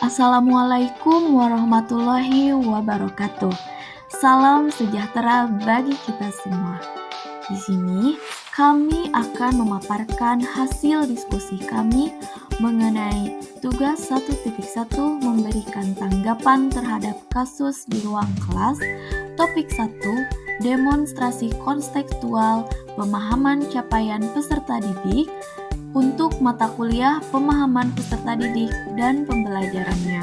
Assalamualaikum warahmatullahi wabarakatuh. Salam sejahtera bagi kita semua. Di sini kami akan memaparkan hasil diskusi kami mengenai tugas 1.1 memberikan tanggapan terhadap kasus di ruang kelas. Topik 1, demonstrasi kontekstual pemahaman capaian peserta didik untuk mata kuliah pemahaman peserta didik dan pembelajarannya.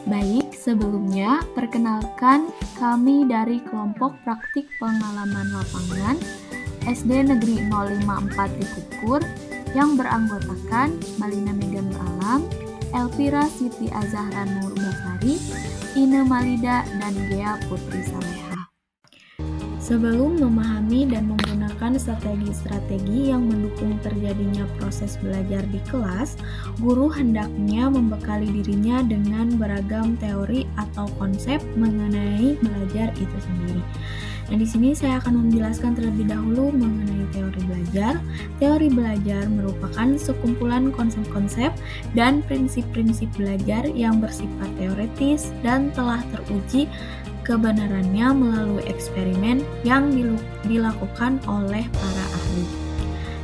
Baik, sebelumnya perkenalkan kami dari kelompok praktik pengalaman lapangan SD Negeri 054 di Kukur yang beranggotakan Malina Megan Alam, Elvira Siti Azahra Nur Basari, Ine Malida, dan Gea Putri Saleha. Sebelum memahami dan menggunakan strategi-strategi yang mendukung terjadinya proses belajar di kelas, guru hendaknya membekali dirinya dengan beragam teori atau konsep mengenai belajar itu sendiri. Nah, di sini saya akan menjelaskan terlebih dahulu mengenai teori belajar. Teori belajar merupakan sekumpulan konsep-konsep dan prinsip-prinsip belajar yang bersifat teoretis dan telah teruji kebenarannya melalui eksperimen yang dilakukan oleh para ahli.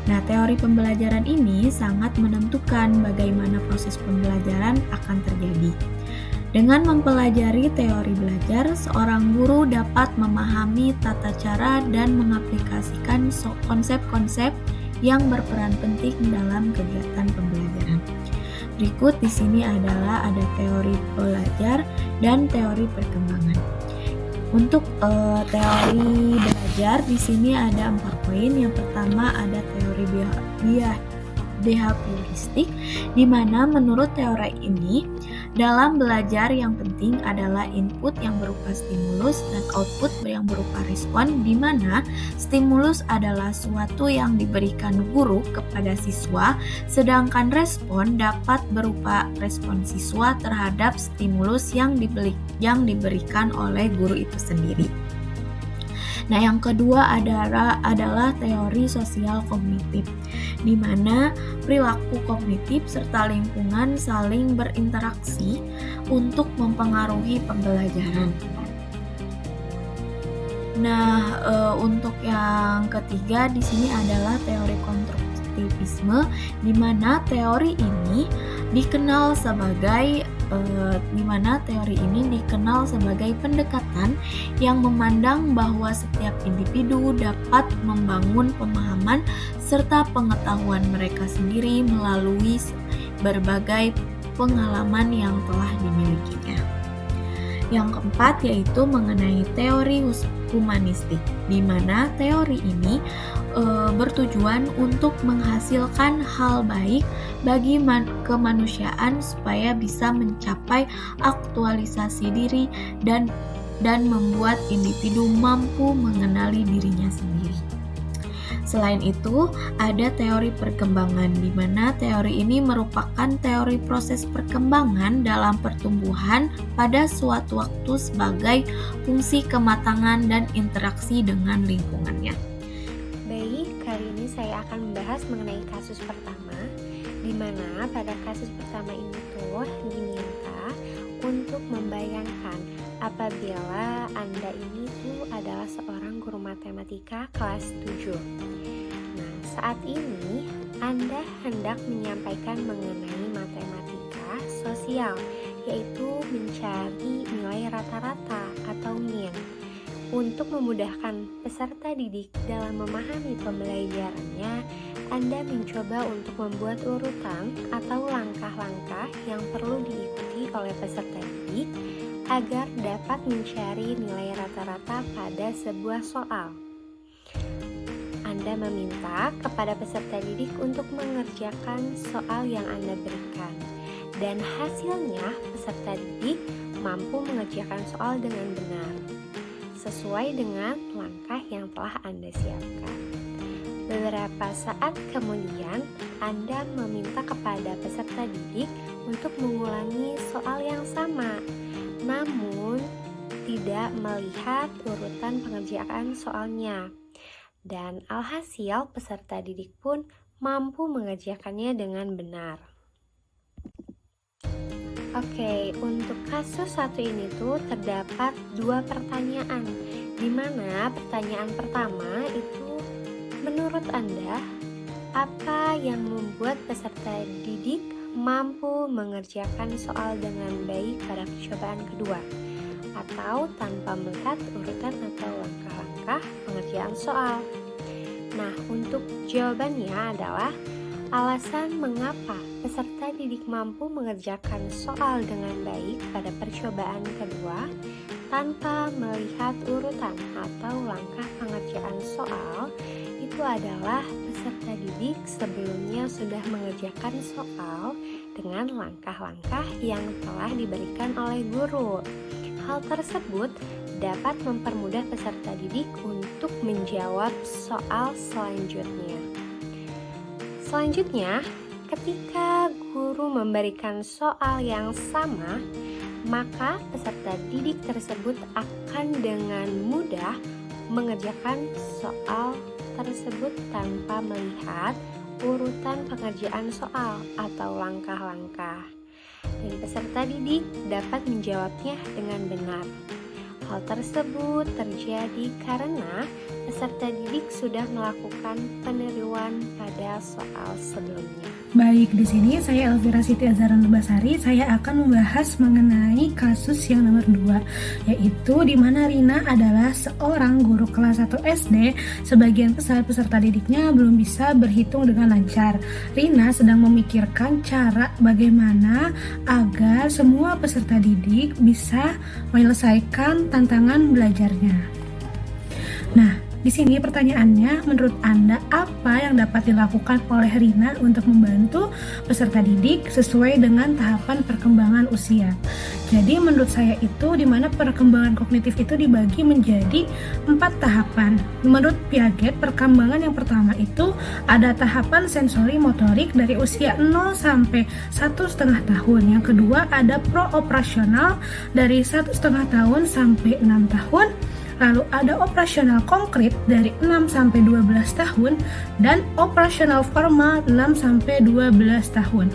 Nah, teori pembelajaran ini sangat menentukan bagaimana proses pembelajaran akan terjadi. Dengan mempelajari teori belajar, seorang guru dapat memahami tata cara dan mengaplikasikan konsep-konsep yang berperan penting dalam kegiatan pembelajaran. Berikut di sini adalah ada teori belajar dan teori perkembangan. Untuk teori belajar di sini ada 4 poin. Yang pertama ada teori behavioristik, di mana menurut teori ini dalam belajar yang penting adalah input yang berupa stimulus dan output yang berupa respon, di mana stimulus adalah suatu yang diberikan guru kepada siswa, sedangkan respon dapat berupa respon siswa terhadap stimulus yang diberikan oleh guru itu sendiri. Nah, yang kedua adalah teori sosial kognitif, di mana perilaku kognitif serta lingkungan saling berinteraksi untuk mempengaruhi pembelajaran. Nah, untuk yang ketiga di sini adalah teori konstruktivisme, di mana teori ini dikenal sebagai pendekatan yang memandang bahwa setiap individu dapat membangun pemahaman serta pengetahuan mereka sendiri melalui berbagai pengalaman yang telah dimilikinya. Yang keempat yaitu mengenai teori humanistik, di mana teori ini bertujuan untuk menghasilkan hal baik bagi kemanusiaan supaya bisa mencapai aktualisasi diri dan membuat individu mampu mengenali dirinya sendiri. Selain itu, ada teori perkembangan, di mana teori ini merupakan teori proses perkembangan dalam pertumbuhan pada suatu waktu sebagai fungsi kematangan dan interaksi dengan lingkungannya. Baik, kali ini saya akan membahas mengenai kasus pertama, di mana pada kasus pertama ini tuh diminta untuk membayangkan apabila Anda ini tuh adalah seorang guru matematika kelas 7. Nah, saat ini Anda hendak menyampaikan mengenai matematika sosial, yaitu mencari nilai rata-rata atau NIM. Untuk memudahkan peserta didik dalam memahami pembelajarannya, Anda mencoba untuk membuat urutan atau langkah-langkah yang perlu diikuti oleh peserta didik agar dapat mencari nilai rata-rata pada sebuah soal. Anda meminta kepada peserta didik untuk mengerjakan soal yang Anda berikan, dan hasilnya peserta didik mampu mengerjakan soal dengan benar sesuai dengan langkah yang telah Anda siapkan. Beberapa saat kemudian, Anda meminta kepada peserta didik untuk mengulangi soal yang sama, namun tidak melihat urutan pengerjaan soalnya. Dan alhasil peserta didik pun mampu mengerjakannya dengan benar. Oke, untuk kasus satu ini tuh terdapat dua pertanyaan, di mana pertanyaan pertama itu, menurut Anda, apa yang membuat peserta didik mampu mengerjakan soal dengan baik pada percobaan kedua, atau tanpa melihat urutan atau langkah-langkah pengerjaan soal? Nah, untuk jawabannya adalah alasan mengapa peserta didik mampu mengerjakan soal dengan baik pada percobaan kedua tanpa melihat urutan atau langkah pengerjaan soal itu adalah peserta didik sebelumnya sudah mengerjakan soal dengan langkah-langkah yang telah diberikan oleh guru. Hal tersebut dapat mempermudah peserta didik untuk menjawab soal selanjutnya. Selanjutnya, ketika guru memberikan soal yang sama, maka peserta didik tersebut akan dengan mudah mengerjakan soal tersebut tanpa melihat urutan pengerjaan soal atau langkah-langkah. Dan peserta didik dapat menjawabnya dengan benar. Hal tersebut terjadi karena peserta didik sudah melakukan peniruan pada soal sebelumnya. Baik, di sini saya Elvira Siti Azhara Nubasari. Saya akan membahas mengenai kasus yang nomor 2, yaitu di mana Rina adalah seorang guru kelas 1 SD. Sebagian besar peserta didiknya belum bisa berhitung dengan lancar. Rina sedang memikirkan cara bagaimana agar semua peserta didik bisa menyelesaikan tantangan belajarnya. Nah, di sini pertanyaannya, menurut Anda apa yang dapat dilakukan oleh Rina untuk membantu peserta didik sesuai dengan tahapan perkembangan usia? Jadi menurut saya itu di mana perkembangan kognitif itu dibagi menjadi 4 tahapan. Menurut Piaget, perkembangan yang pertama itu ada tahapan sensori motorik dari usia 0 sampai 1,5 tahun. Yang kedua ada pro-operasional dari 1,5 tahun sampai 6 tahun. Lalu ada operasional konkret dari 6 sampai 12 tahun dan operasional formal 6 sampai 12 tahun.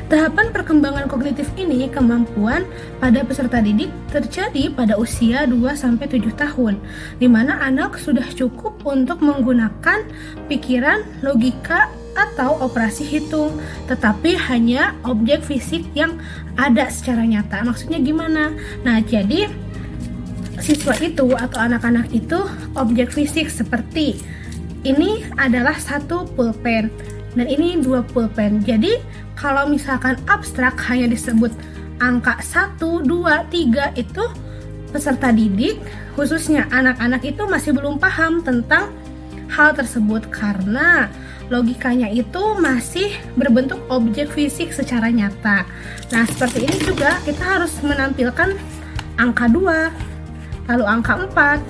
Tahapan perkembangan kognitif ini kemampuan pada peserta didik terjadi pada usia 2 sampai 7 tahun, di mana anak sudah cukup untuk menggunakan pikiran, logika, atau operasi hitung, tetapi hanya objek fisik yang ada secara nyata. Maksudnya gimana? Nah, jadi siswa itu atau anak-anak itu objek fisik seperti ini adalah 1 pulpen dan ini 2 pulpen. Jadi kalau misalkan abstrak hanya disebut angka 1, 2, 3 itu peserta didik khususnya anak-anak itu masih belum paham tentang hal tersebut karena logikanya itu masih berbentuk objek fisik secara nyata. Nah, seperti ini juga kita harus menampilkan angka 2 lalu angka 4,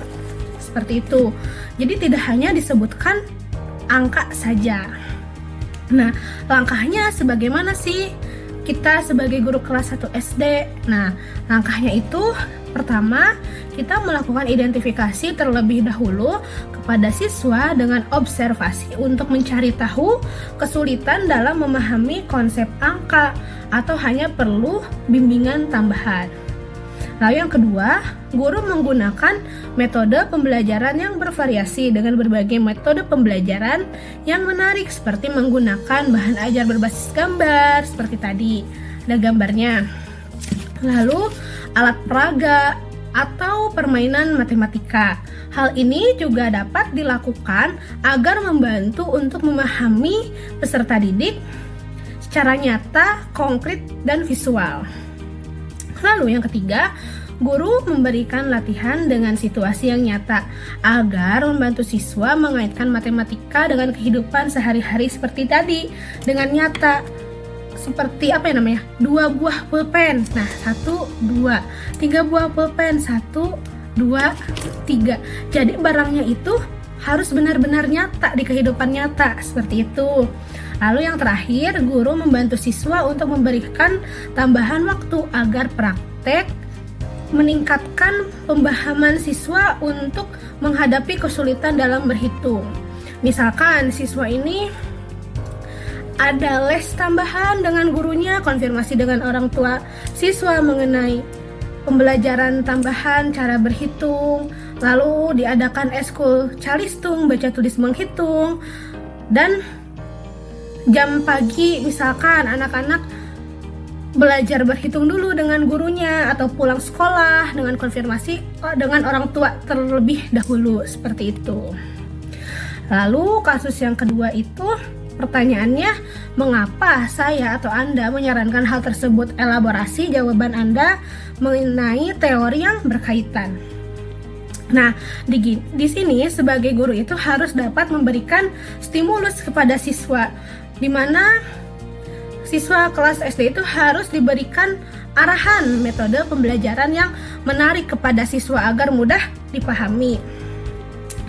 seperti itu. Jadi tidak hanya disebutkan angka saja. Nah, langkahnya sebagaimana sih kita sebagai guru kelas 1 SD? Nah, langkahnya itu pertama, kita melakukan identifikasi terlebih dahulu kepada siswa dengan observasi untuk mencari tahu kesulitan dalam memahami konsep angka atau hanya perlu bimbingan tambahan. Lalu yang kedua, guru menggunakan metode pembelajaran yang bervariasi dengan berbagai metode pembelajaran yang menarik seperti menggunakan bahan ajar berbasis gambar seperti tadi, ada gambarnya. Lalu alat peraga atau permainan matematika. Hal ini juga dapat dilakukan agar membantu untuk memahami peserta didik secara nyata, konkret, dan visual. Lalu yang ketiga, guru memberikan latihan dengan situasi yang nyata agar membantu siswa mengaitkan matematika dengan kehidupan sehari-hari seperti tadi dengan nyata. Seperti apa ya namanya? 2 buah pulpen. Nah, 1, 2, 3 buah pulpen. 1, 2, 3. Jadi barangnya itu harus benar-benar nyata di kehidupan nyata seperti itu. Lalu yang terakhir, guru membantu siswa untuk memberikan tambahan waktu agar praktek meningkatkan pemahaman siswa untuk menghadapi kesulitan dalam berhitung. Misalkan siswa ini ada les tambahan dengan gurunya, konfirmasi dengan orang tua siswa mengenai pembelajaran tambahan cara berhitung, lalu diadakan eskul calistung, baca tulis menghitung, dan jam pagi misalkan anak-anak belajar berhitung dulu dengan gurunya atau pulang sekolah dengan konfirmasi dengan orang tua terlebih dahulu, seperti itu. Lalu kasus yang kedua itu pertanyaannya, mengapa saya atau Anda menyarankan hal tersebut? Elaborasi jawaban Anda mengenai teori yang berkaitan. Nah, di sini sebagai guru itu harus dapat memberikan stimulus kepada siswa, di mana siswa kelas SD itu harus diberikan arahan metode pembelajaran yang menarik kepada siswa agar mudah dipahami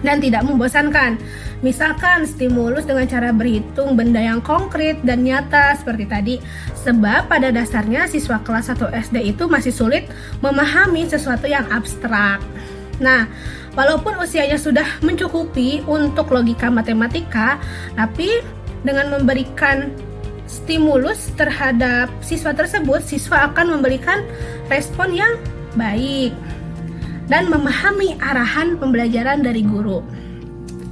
dan tidak membosankan. Misalkan stimulus dengan cara berhitung benda yang konkret dan nyata seperti tadi. Sebab pada dasarnya siswa kelas 1 SD itu masih sulit memahami sesuatu yang abstrak. Nah, walaupun usianya sudah mencukupi untuk logika matematika, tapi dengan memberikan stimulus terhadap siswa tersebut, siswa akan memberikan respon yang baik dan memahami arahan pembelajaran dari guru.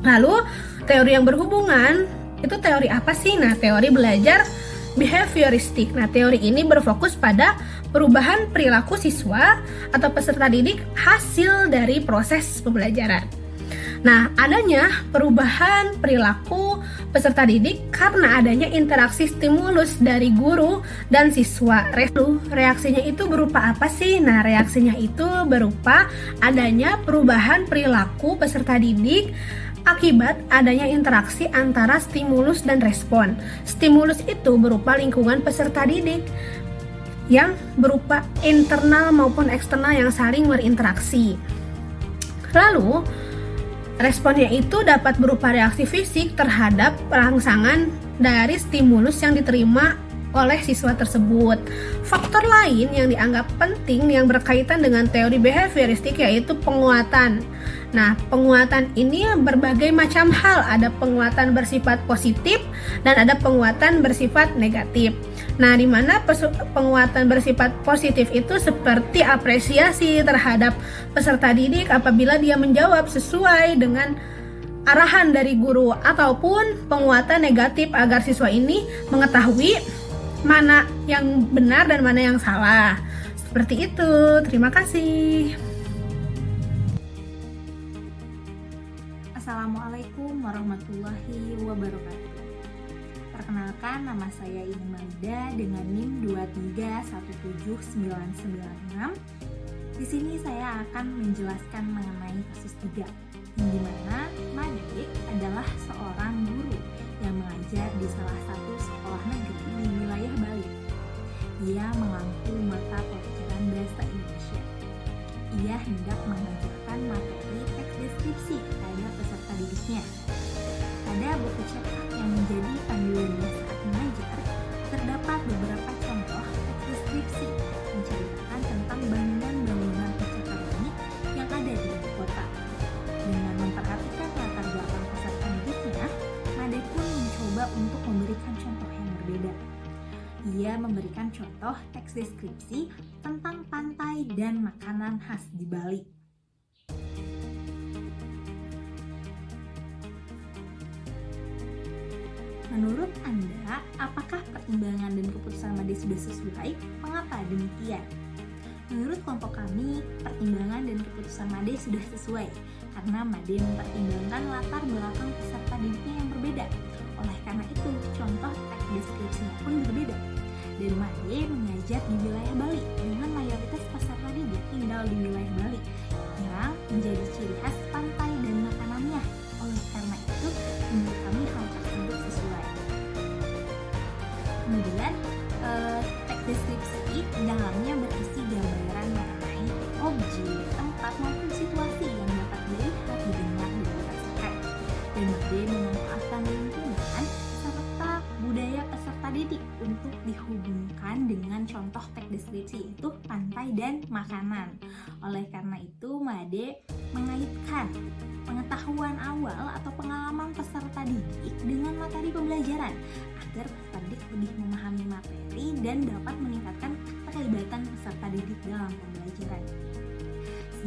Lalu, teori yang berhubungan, itu teori apa sih? Nah, teori belajar behavioristik. Nah, teori ini berfokus pada perubahan perilaku siswa atau peserta didik hasil dari proses pembelajaran. Nah, adanya perubahan perilaku peserta didik karena adanya interaksi stimulus dari guru dan siswa. Reaksinya itu berupa apa sih? Nah, reaksinya itu berupa adanya perubahan perilaku peserta didik akibat adanya interaksi antara stimulus dan respon. Stimulus itu berupa lingkungan peserta didik yang berupa internal maupun eksternal yang saling berinteraksi. Lalu, responnya itu dapat berupa reaksi fisik terhadap rangsangan dari stimulus yang diterima oleh siswa tersebut. Faktor lain yang dianggap penting yang berkaitan dengan teori behavioristik yaitu penguatan. Nah, penguatan ini berbagai macam hal. Ada penguatan bersifat positif dan ada penguatan bersifat negatif. Nah, di mana penguatan bersifat positif itu seperti apresiasi terhadap peserta didik apabila dia menjawab sesuai dengan arahan dari guru, ataupun penguatan negatif agar siswa ini mengetahui mana yang benar dan mana yang salah. Seperti itu. Terima kasih. Assalamualaikum warahmatullahi wabarakatuh. Perkenalkan, nama saya Ine Malida dengan NIM 2317996. Di sini saya akan menjelaskan mengenai kasus 3, yang dimana Made adalah seorang guru yang mengajar di salah satu sekolah negeri di wilayah Bali. Ia mengampu mata pelajaran bahasa Indonesia. Ia hendak mengajarkan materi teks deskripsi kepada peserta didiknya. Pada buku cetak yang menjadi panduannya saat mengajar, terdapat beberapa contoh teks deskripsi menceritakan tentang bangunan-bangunan acakademik yang ada di ibu kota. Dengan memperhatikan latar belakang peserta didiknya, Made pun mencoba untuk memberikan contoh yang berbeda. Ia memberikan contoh teks deskripsi tentang pantai dan makanan khas di Bali. Menurut Anda, apakah pertimbangan dan keputusan Made sudah sesuai? Mengapa demikian? Menurut kelompok kami, pertimbangan dan keputusan Made sudah sesuai karena Made mempertimbangkan latar belakang peserta didiknya yang berbeda. Oleh karena itu, contoh teks deskripsinya pun berbeda. Dan Made mengajar di wilayah Bali dengan mayoritas peserta didik tinggal di wilayah Bali yang menjadi ciri khas pantai dan makanannya. Oleh karena itu, menurut kami hal tersebut sesuai. Kemudian, teks deskripsi di dalamnya berisi gambaran mengenai objek, tempat maupun situasi yang dapat dilihat, didengar, dan dirasakan. Dan Made memanfaatkan lingkungan serta budaya peserta peserta didik untuk dihubungkan dengan contoh teks deskripsi, yaitu pantai dan makanan. Oleh karena itu, Made mengaitkan pengetahuan awal atau pengalaman peserta didik dengan materi pembelajaran agar peserta didik lebih memahami materi dan dapat meningkatkan keterlibatan peserta didik dalam pembelajaran.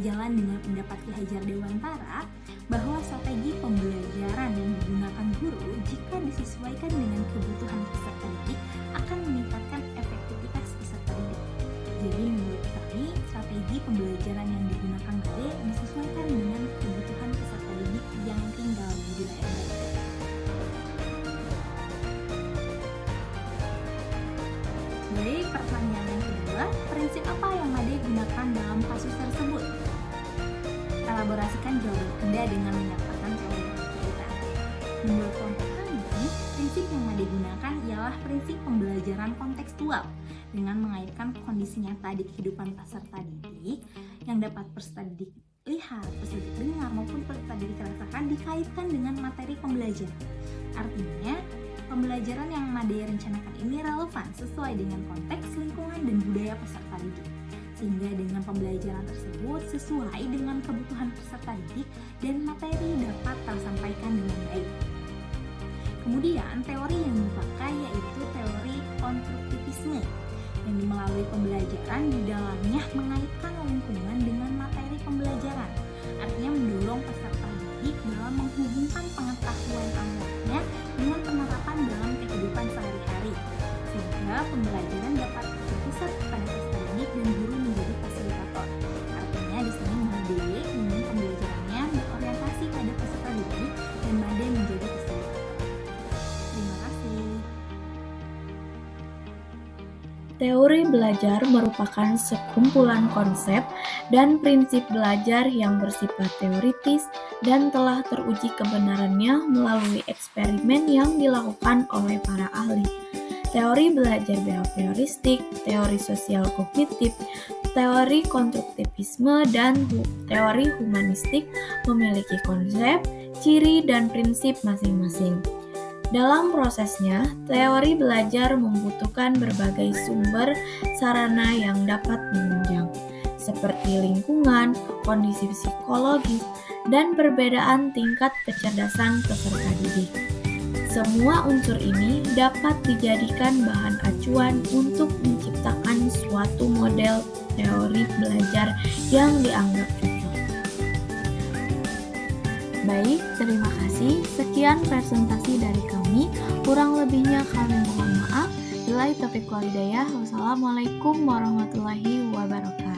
Sejalan dengan pendapat Ki Hajar Dewantara bahwa strategi pembelajaran yang digunakan guru jika disesuaikan dengan kebutuhan peserta didik akan meningkatkan efektivitas peserta didik. Jadi menurut kami, strategi pembelajaran yang digunakan Made disesuaikan dengan kebutuhan peserta didik yang tinggal di wilayah Made. Baik, pertanyaan yang kedua, prinsip apa yang Made gunakan dalam kasus tersebut? Elaborasikan jawaban Anda dengan menyatakan teori yang berkaitan. Menurut kelompok kami, prinsip yang Made gunakan ialah prinsip pembelajaran kontekstual dengan mengaitkan kondisi nyata di kehidupan peserta didik yang dapat peserta didik lihat, peserta didik dengar maupun peserta didik rasakan dikaitkan dengan materi pembelajaran. Artinya, pembelajaran yang Made rencanakan ini relevan sesuai dengan konteks, lingkungan, dan budaya peserta didik. Sehingga dengan pembelajaran tersebut sesuai dengan kebutuhan peserta didik dan materi dapat tersampaikan dengan baik. Kemudian teori yang dipakai yaitu teori konstruktivisme yang melalui pembelajaran di dalamnya mengaitkan lingkungan dengan materi pembelajaran. Artinya mendorong peserta didik dalam menghubungkan pengetahuan awalnya dengan penerapan dalam kehidupan sehari-hari. Sehingga pembelajaran dapat berpusat kepada peserta didik dan guru menjadi fasilitator. Artinya di sini Made ingin pembelajarannya berorientasi pada peserta didik dan Made menjadi fasilitator. Terima kasih. Teori belajar merupakan sekumpulan konsep dan prinsip belajar yang bersifat teoritis dan telah teruji kebenarannya melalui eksperimen yang dilakukan oleh para ahli. Teori belajar behavioristik, teori sosial kognitif, teori konstruktivisme, dan teori humanistik memiliki konsep, ciri, dan prinsip masing-masing. Dalam prosesnya, teori belajar membutuhkan berbagai sumber sarana yang dapat menunjang, seperti lingkungan, kondisi psikologis, dan perbedaan tingkat kecerdasan peserta didik. Semua unsur ini dapat dijadikan bahan acuan untuk menciptakan suatu model teori belajar yang dianggap cocok. Baik, terima kasih. Sekian presentasi dari kami. Kurang lebihnya kami mohon maaf. Billahi taufiq wal hidayah. Wassalamualaikum warahmatullahi wabarakatuh.